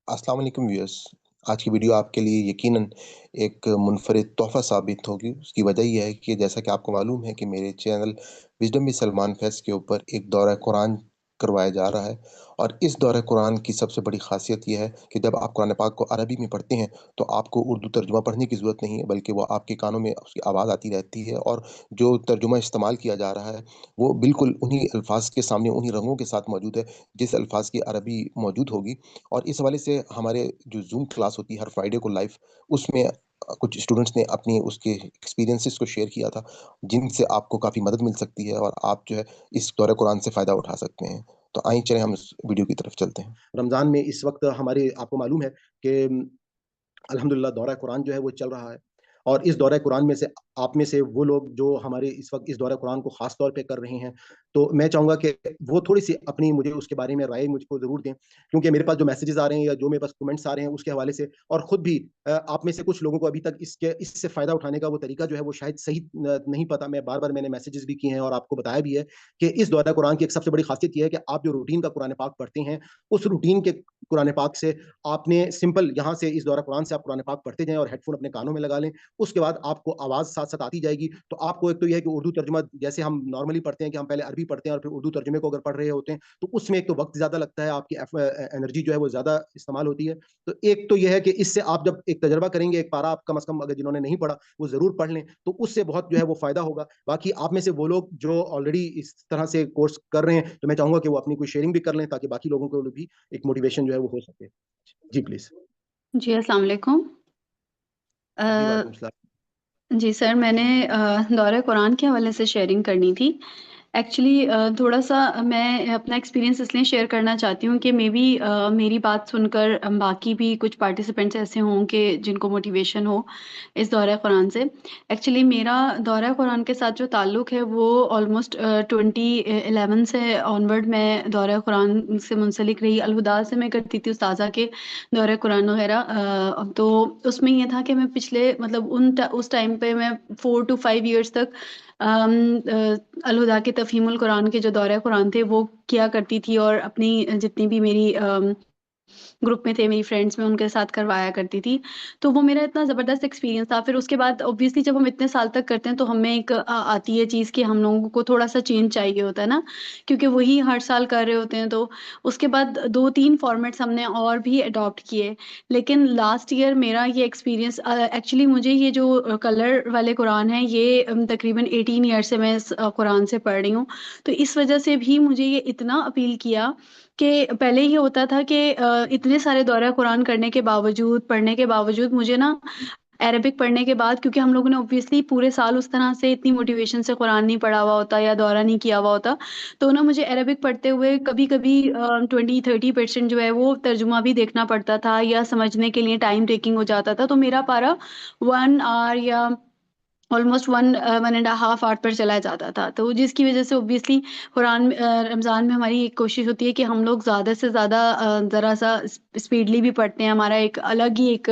अस्सलाम वालेकुम व्यूअर्स। आज की वीडियो आपके लिए यकीनन एक मुनफरिद तोहफ़ा साबित होगी। उसकी वजह ये है कि जैसा कि आपको मालूम है कि मेरे चैनल विज़डम विद सलमान फैज़ के ऊपर एक दौरा कुरान करवाया जा रहा है। और इस दौरा कुरान की सबसे बड़ी ख़ासियत ये है कि जब आप कुरान पाक को अरबी में पढ़ते हैं, तो आपको उर्दू तर्जुमा पढ़ने की ज़रूरत नहीं है, बल्कि वो आपके कानों में उसकी आवाज़ आती रहती है। और जो तर्जुमा इस्तेमाल किया जा रहा है, वो बिल्कुल उन्हीं अल्फ़ाज़ के सामने, उन्हीं रंगों के साथ मौजूद है, जिस अल्फ़ाज़ की अरबी मौजूद होगी। और इस हवाले से हमारे जो ज़ूम क्लास होती है हर फ्राइडे को लाइव, उसमें कुछ स्टूडेंट्स ने अपनी उसके एक्सपीरियंसेस को शेयर किया था, जिनसे आपको काफ़ी मदद मिल सकती है और आप जो है इस दौरे कुरान से फ़ायदा उठा सकते हैं। तो आइए चलें हम इस वीडियो की तरफ चलते हैं। रमज़ान में इस वक़्त हमारे आपको मालूम है कि अल्हम्दुलिल्लाह दौरा कुरान जो है वो चल रहा है। और इस दौरा कुरान में से आप में से वो लोग जो हमारे इस वक़्त इस दौरा कुरान को ख़ास तौर पे कर रहे हैं, तो मैं चाहूँगा कि वो थोड़ी-सी अपनी मुझे उसके बारे में राय मुझको ज़रूर दें। क्योंकि मेरे पास जो मैसेजेज़ आ रहे हैं या जो मेरे पास कमेंट्स आ रहे हैं उसके हवाले से, और खुद भी आप में से कुछ लोगों को अभी तक इससे फ़ायदा उठाने का वो तरीका जो है वो शायद सही नहीं पता। बार-बार मैंने मैसेजेज़ भी किए हैं और आपको बताया भी है कि इस दौरा कुरान की एक सबसे बड़ी ख़ासियत ये है कि आप जो रूटीन का कुरान पाक पढ़ते हैं, उस रूटीन के कुरान पाक से आपने सिंपल यहाँ से इस दौरा कुरान से आप कुरान पाक पढ़ते जाएँ और हेडफ़ोन अपने कानों में लगा लें। उसके बाद आपको आवाज़ साथ-साथ आती जाएगी। तो आपको एक तो ये है कि उर्दू तर्जुमा जैसे हम नॉर्मली पढ़ते हैं कि हम पहले अरबी पढ़ते हैं और फिर उर्दू तर्जुमे को अगर पढ़ रहे होते हैं, तो उसमें एक तो वक़्त ज़्यादा लगता है, आपकी एनर्जी जो है वो ज़्यादा इस्तेमाल होती है। तो एक तो ये है कि इससे आप जब एक तजुर्बा करेंगे, एक पारा आप कम से कम अगर जिन्होंने नहीं पढ़ा, वो ज़रूर पढ़ लें, तो उससे बहुत जो है वो फ़ायदा होगा। बाकी आप में से वो लोग जो ऑलरेडी इस तरह से कोर्स कर रहे हैं, तो मैं चाहूँगा कि वो अपनी कोई शेयरिंग भी कर लें ताकि बाकी लोगों को भी एक मोटिवेशन जो है वो हो सके। जी, प्लीज़। जी, अस्सलाम वालेकुम। जी, अ, वालेकुम सलाम। जी सर, मैंने दौरे कुरान के हवाले से शेयरिंग करनी थी। एक्चुअली थोड़ा-सा मैं अपना एक्सपीरियंस इसलिए शेयर करना चाहती हूँ कि मेबी मेरी बात सुनकर बाकी भी कुछ पार्टिसिपेंट्स ऐसे हों कि जिनको मोटिवेशन हो इस दौरे कुरान से। एक्चुअली मेरा दौरा कुरान के साथ जो ताल्लुक़ है वो ऑलमोस्ट 2011 से ऑनवर्ड मैं दौरा कुरान से मुंसलिक रही। अल-हुदा से मैं करती थी उस्ताज़ा के दौरे कुरान वग़ैरह। तो उसमें ये था कि मैं पिछले मतलब उस टाइम पे मैं 4 टू 5 इयर्स तक अल-हुदा के तफ़हीमुल कुरान के जो दौरे कुरान थे वो किया करती थी और अपनी जितनी भी मेरी ग्रुप में थे मेरी फ्रेंड्स, मैं उनके साथ करवाया करती थी। तो वो मेरा इतना ज़बरदस्त एक्सपीरियंस था। फिर उसके बाद ऑब्वियसली जब हम इतने साल तक करते हैं तो हमें एक आती है चीज़ कि हम लोगों को थोड़ा-सा चेंज चाहिए होता है ना, क्योंकि वही हर साल कर रहे होते हैं। तो उसके बाद 2-3 फॉर्मेट्स हमने और भी अडॉप्ट किए। लेकिन लास्ट ईयर मेरा ये एक्सपीरियंस एक्चुअली मुझे ये जो कलर वाले कुरान हैं ये तकरीबन 18 ईयर से मैं इस कुरान से पढ़ रही हूँ। तो इस वज़ह से भी मुझे ये इतना अपील किया कि पहले ये होता था कि इतने सारे दौरा कुरान करने के बावजूद, पढ़ने के बावजूद मुझे ना अरबिक पढ़ने के बाद, क्योंकि हम लोगों ने ऑब्वियसली पूरे साल उस तरह से इतनी मोटिवेशन से कुरान नहीं पढ़ा हुआ होता या दौरा नहीं किया हुआ होता, तो ना मुझे अरबिक पढ़ते हुए कभी-कभी 20-30% जो है वो तर्जुमा भी देखना पड़ता था या समझने के लिए टाइम टेकिंग हो जाता था। तो मेरा पारा 1 आवर या almost 1 and a half hour पर चला जाता था। तो जिसकी वज़ह से ऑब्वियसली रमज़ान में हमारी एक कोशिश होती है कि हम लोग ज़्यादा से ज़्यादा ज़रा-सा स्पीडली भी पढ़ते हैं। हमारा एक अलग ही एक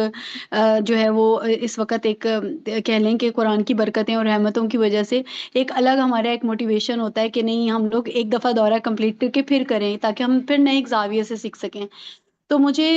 जो है वो इस वक़्त एक कह लें कि कुरान की बरकतें और रहमतों की वज़ह से एक अलग हमारा एक मोटिवेशन होता है कि नहीं, हम लोग एक दफ़ा दौरा कंप्लीट करके फिर करें ताकि हम फिर नए एक ज़ाविये से सीख सकें। तो मुझे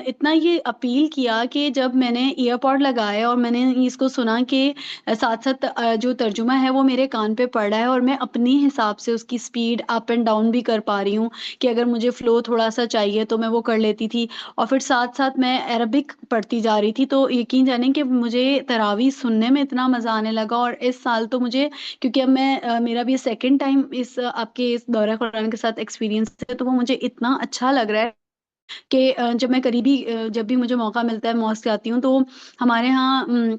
इतना ये अपील किया कि जब मैंने ईयरपॉड लगाए और मैंने इसको सुना कि साथ-साथ जो तर्जुमा है वो मेरे कान पे पड़ रहा है और मैं अपने हिसाब से उसकी स्पीड अप एंड डाउन भी कर पा रही हूँ कि अगर मुझे फ़्लो थोड़ा-सा चाहिए तो मैं वो कर लेती थी और फिर साथ-साथ मैं अरबिक पढ़ती जा रही थी। तो यकीन जानिए कि मुझे तरावी सुनने में इतना मज़ा आने लगा और इस साल तो मुझे, क्योंकि अब मैं मेरा भी सेकंड टाइम इस आपके इस दौरा कुरान के साथ एक्सपीरियंस है, तो वो मुझे इतना अच्छा लग रहा है कि जब मैं करीबी जब भी मुझे मौका मिलता है मॉस्क जाती हूँ, तो हमारे यहाँ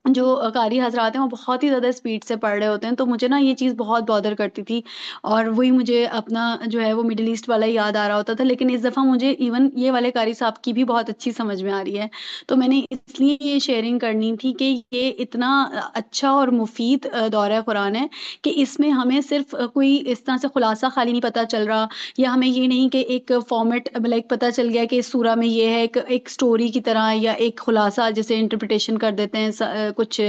जो कारी हज़रात हैं वो बहुत ही ज़्यादा स्पीड से पढ़ रहे होते हैं, तो मुझे ना ये चीज़ बहुत बॉदर करती थी और वही मुझे अपना जो है वो मिडल ईस्ट वाला याद आ रहा होता था। लेकिन इस दफ़ा मुझे इवन ये वाले कारी साहब की भी बहुत अच्छी समझ में आ रही है। तो मैंने इसलिए ये शेयरिंग करनी थी कि ये इतना अच्छा और मुफ़ीद दौरा कुरान है कि इसमें हमें सिर्फ़ कोई इस तरह से खुलासा खाली नहीं पता चल रहा या हमें ये नहीं कि एक फॉर्मेट लाइक पता चल गया कि इस सूरा में ये है, एक एक स्टोरी की तरह या एक खुलासा जिसे इंटरप्रिटेशन कर देते हैं कुछ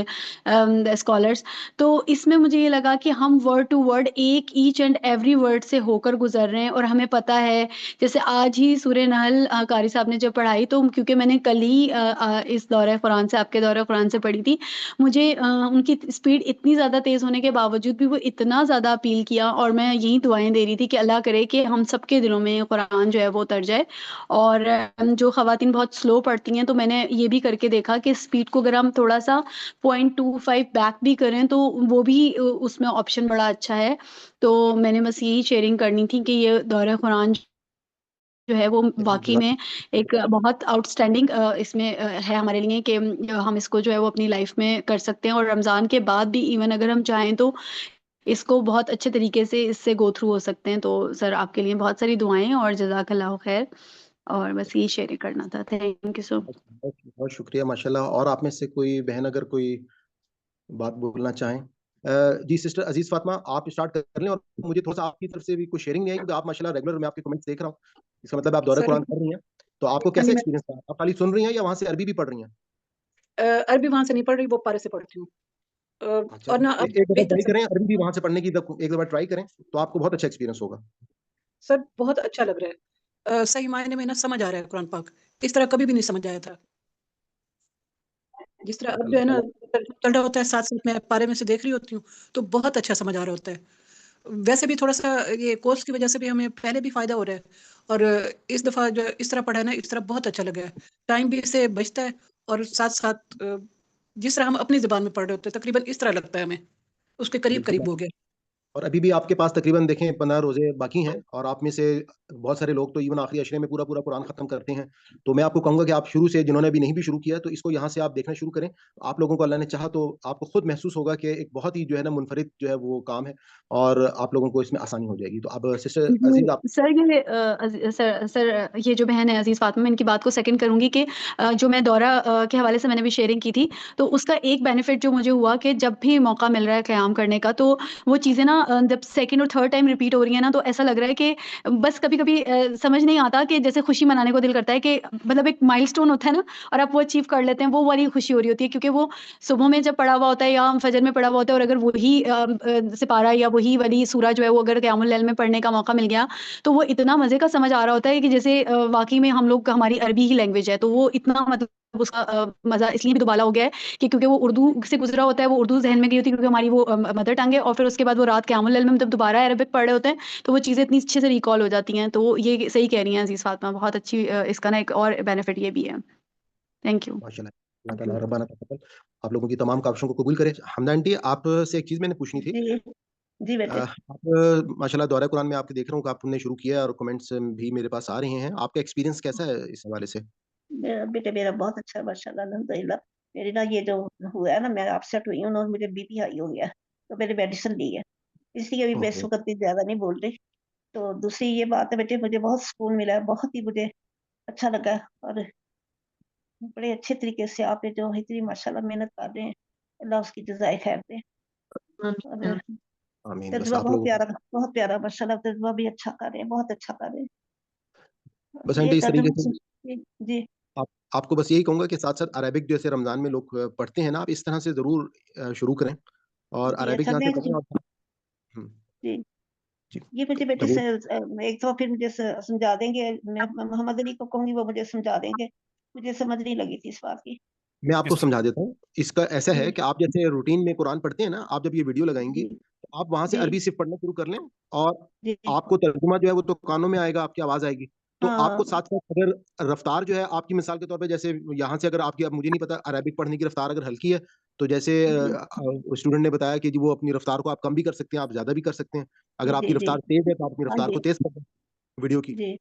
स्कॉलर्स। तो इसमें मुझे ये लगा कि हम वर्ड टू वर्ड एक ईच एंड एवरी वर्ड से होकर गुज़र रहे हैं और हमें पता है, जैसे आज ही सूरह नहल कारी साहब ने जब पढ़ाई, तो क्योंकि मैंने कल ही इस दौरे कुरान से, आपके दौरे कुरान से पढ़ी थी, मुझे उनकी स्पीड इतनी ज़्यादा तेज़ होने के बावजूद भी वो इतना ज़्यादा अपील किया, और मैं यही दुआएँ दे रही थी कि अल्लाह करे कि हम सबके दिलों में कुरान जो है वो उतर जाए। और जो ख़वातीन बहुत स्लो पढ़ती हैं, तो मैंने ये भी करके देखा कि स्पीड को अगर हम थोड़ा-सा 0.25 बैक भी करें, तो वो भी उसमें ऑप्शन बड़ा अच्छा है। तो मैंने बस यही शेयरिंग करनी थी कि ये दौरे कुरान जो है वो वाक़ई जज़ाक में एक बहुत आउटस्टैंडिंग इसमें है हमारे लिए कि हम इसको जो है वो अपनी लाइफ़ में कर सकते हैं, और रमज़ान के बाद भी इवन अगर हम चाहें तो इसको बहुत अच्छे तरीके से इससे गो थ्रू हो सकते हैं। तो सर, आपके लिए बहुत सारी दुआएँ और जज़ाकल्लाहु ख़ैर, और बस यही शेयरिंग करना था। थैंक यू सो बहुत बहुत बहुत शुक्रिया माशाल्लाह। और आप में से कोई बहन अगर कोई बात बोलना चाहें? जी सिस्टर अज़ीज़ फ़ातिमा, आप स्टार्ट कर लें। और मुझे थोड़ा-सा आपकी तरफ से भी कोई शेयरिंग नहीं आई, क्योंकि आप माशाल्लाह रेगुलर मैं आपके कमेंट्स देख रहा हूँ। इसका मतलब आप दौरा सर कुरान कर रही हैं। तो आपको हाँ कैसा जी, मैं एक्सपीरियंस रहा? आप खाली सुन रही हैं या वहाँ से अरबी भी पढ़ रही हैं? अरबी वहाँ से नहीं पढ़ रही, वो पारे से पढ़ती हूँ। अच्छा, और ना ए अब एक दफ़ा बेहतर ट्राई करें अरबी भी वहाँ से पढ़ने की, एक दफ़ा ट्राई करें, तो आपको बहुत अच्छा एक्सपीरियंस होगा। सर बहुत अच्छा लग रहा है। सही मायने में ना समझ आ रहा है कुरान पाक। इस तरह कभी भी नहीं समझ आया था। जिस तरह अब जो अल्लाह है ना ताला चल रहा होता है, साथ-साथ मैं पारे में से देख रही होती हूँ, तो बहुत अच्छा समझ आ रहा होता है। वैसे भी थोड़ा-सा ये कोर्स की वजह से भी हमें पहले भी फ़ायदा हो रहा है, और इस दफ़ा जो इस तरह पढ़ा है ना, इस तरह बहुत अच्छा लगा है। टाइम भी इससे बचता है, और साथ-साथ जिस तरह हम अपनी ज़ुबान में पढ़ रहे होते हैं, तकरीबन इस तरह लगता है हमें, उसके बिल्कुल। करीब-करीब हो गया। और अभी भी आपके पास तकरीबन देखें 15 रोज़े बाकी हैं, और आप में से बहुत सारे लोग तो इवन आखिरी अशरे में पूरा-पूरा कुरान ख़त्म करते हैं। तो मैं आपको कहूँगा कि आप शुरू से, जिन्होंने अभी नहीं भी शुरू किया, तो इसको यहाँ से आप देखना शुरू करें। आप लोगों को अल्लाह ने चाहा तो आपको खुद महसूस होगा कि एक बहुत ही जो है ना मुनफ़रिद जो है वो काम है, और आप लोगों को इसमें आसानी हो जाएगी। तो अब सिस्टर अज़ीज़ आप जी, सर ये सर ये जो बहन है अज़ीज़ फ़ातिमा, मैं इनकी बात को सेकंड करूँगी कि जो मैं दौरा के हवाले से मैंने भी शेयरिंग की थी, तो उसका एक बेनिफिट जो मुझे हुआ कि जब भी मौका मिल रहा है क़याम करने का, तो वो चीज़ें ना जब सेकंड और थर्ड टाइम रिपीट हो रही हैं ना, तो ऐसा लग रहा है कि बस कभी-कभी समझ नहीं आता, कि जैसे खुशी मनाने को दिल करता है कि मतलब एक माइलस्टोन होता है ना, और आप वो अचीव कर लेते हैं, वो वाली खुशी हो रही होती है, क्योंकि वो सुबह में जब पढ़ा हुआ होता है या फजर में पढ़ा हुआ होता है, और अगर वही सिपारा या वही वाली सूरा जो है वो अगर क़यामुल लैल में पढ़ने का मौका मिल गया, तो वो इतना मज़े का समझ आ रहा होता है कि जैसे वाक़ई में हम लोग, हमारी अरबी ही लैंग्वेज है, तो वो इतना मतलब उसका मज़ा इसलिए भी दुबाला हो गया है कि क्योंकि वो उर्दू से गुज़रा होता है, वो उर्दू ज़हन में गई होती है, क्योंकि हमारी वो मदर टंग है, और फिर उसके बाद वो रात क़यामुल लैल में जब दोबारा अरबिक पढ़ रहे होते हैं, तो वो चीज़ें इतनी अच्छे से रिकॉल हो जाती हैं। तो ये सही कह रही हैं अज़ीज़ फ़ातिमा, बहुत अच्छी इसका ना एक और बेनिफिट ये भी है। Thank you. माशाल्लाह, अल्लाह ताला रब्बाना तक़ब्बल आप लोगों की तमाम काविशों को कबूल करे। हमदा आंटी, आपसे एक चीज़ मैंने पूछनी थी। जी, जी बेटे। आप माशाल्लाह दौरा कुरान में आपके देख रहा हूँ कि आपने शुरू किया है, और कमेंट्स भी मेरे पास आ रहे हैं। आपका एक्सपीरियंस कैसा है इस हवाले से? मेरा बेटे मेरा बहुत अच्छा है माशाल्लाह अल्हम्दुलिल्लाह। मेरी ना ये जो हुआ है ना, मैं अपसेट हुई हूँ ना, मुझे बीपी हाई हो गया है, तो मैंने मेडिसिन ली है। इसलिए अभी मैं इस ओहो! वक़्त इतनी ज़्यादा नहीं बोल रही। तो दूसरी ये बात है बेटे, मुझे बहुत सुकून मिला है, बहुत ही मुझे अच्छा लगा है, और बड़े अच्छे तरीके से आपने जो इतनी माशाल्लाह मेहनत कर रहे हैं, अल्लाह उसकी जज़ाए खैर दे। और आमीन। बस तजुर्बा आप लोगों को, बहुत प्यारा माशाल्लाह, तजुर्बा भी अच्छा कर रहे हैं, बहुत अच्छा कर रहे हैं। बस ये आंटी इस तरीके तजुर्बा से से जी, जी, आप आपको बस यही कहूँगा कि साथ-साथ अरेबिक जैसे रमज़ान में लोग पढ़ते हैं ना, आप इस तरह से ज़रूर शुरू करें, और जी, अरेबिक अच्छा यहाँ से मैं पढ़ें। और हुँ, जी। जी। ये मुझे बेटे तो एक दफ़ा फिर मुझे समझा देंगे? मैं मोहम्मद अली को कहूँगी, वो मुझे समझा देंगे। मुझे समझ नहीं लगी थी इस बात की। मैं आपको समझा देता हूँ। इसका ऐसा जी, है कि आप जैसे रूटीन में कुरान पढ़ते हैं ना, आप जब ये वीडियो लगाएँगी, जी, तो आप वहाँ से जी, अरबी सिर्फ़ पढ़ना शुरू कर लें, और जी, आपको तर्जुमा जो है वो तो कानों में आएगा, आपकी आवाज़ आएगी। तो आपको हाँ, साथ-साथ अगर रफ़्तार जो है आपकी, मिसाल के तौर पे जैसे यहाँ से अगर आपकी, अब मुझे नहीं पता अरेबिक पढ़ने की रफ़्तार अगर हल्की है, तो जैसे जी, स्टूडेंट ने बताया कि जी वो अपनी रफ़्तार को आप कम भी कर सकते हैं, आप ज़्यादा भी कर सकते हैं। अगर जी, आपकी जी, रफ़्तार तेज़ है, तो आप अपनी हाँ रफ़्तार को जी, तेज़ कर दें वीडियो की। जी,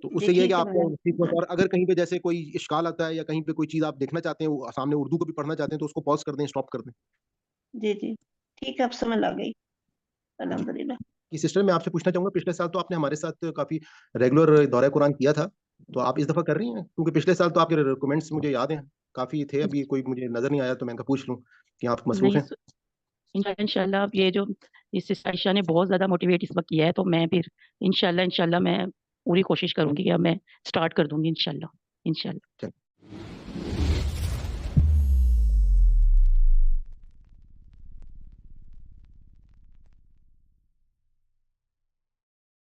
तो जी, उससे ये है कि ठीक है आपको सीख होता मैंने है। और अगर कहीं पे जैसे कोई इश्काल आता है, या कहीं पे कोई चीज़ आप देखना चाहते हैं, वो सामने उर्दू को भी पढ़ना चाहते हैं, तो उसको पॉज़ कर दें, स्टॉप कर दें। जी, जी, ठीक है, अब समझ आ गई, जी। अल्हम्दुलिल्लाह। कि सिस्टर, मैं आपसे पूछना चाहूँगा, पिछले साल तो आपने हमारे साथ काफ़ी रेगुलर दौरा कुरान किया था, तो आप इस दफ़ा कर रही हैं? क्योंकि पिछले साल तो आपके कमेंट्स मुझे याद हैं, काफ़ी थे, अभी कोई मुझे नज़र नहीं आया, तो मैंने कहा पूछ लूँ कि आप मसरूफ़ नहीं हैं? इंशाल्लाह अब ये जो इस आयशा ने बहुत ज़्यादा मोटिवेट इस वक़्त किया है, तो मैं फिर इंशाल्लाह मैं पूरी कोशिश करूँगी कि अब मैं स्टार्ट कर दूँगी इंशाल्लाह, इंशाल्लाह। चलिए,